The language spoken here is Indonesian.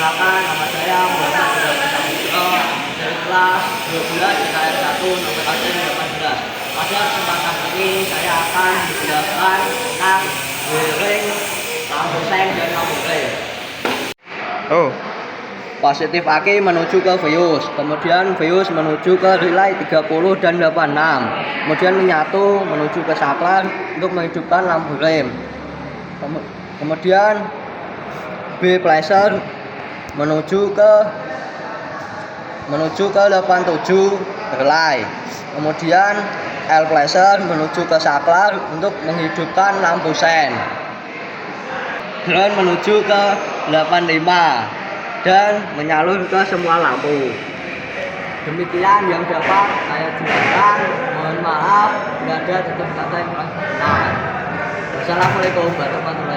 Perkenalkan, nama saya Muhammad Abdullah dari kelas 12 IKF 1 nomor absen 18. Pada kesempatan ini saya akan menjelaskan tentang wiring, lampu seng dan lampu relay. Positif aki menuju ke fuse, kemudian fuse menuju ke relay 30 dan 86, kemudian menyatu menuju ke saklar untuk menghidupkan lampu rem. Kemudian B placer menuju ke 87 relay. Kemudian L placer menuju ke saklar untuk menghidupkan lampu sen. Ground menuju ke 85 dan menyalur ke semua lampu. Demikian yang dapat saya jelaskan. Mohon maaf bila ada tutur kata yang kurang berkenan. Wassalamualaikum warahmatullahi wabarakatuh.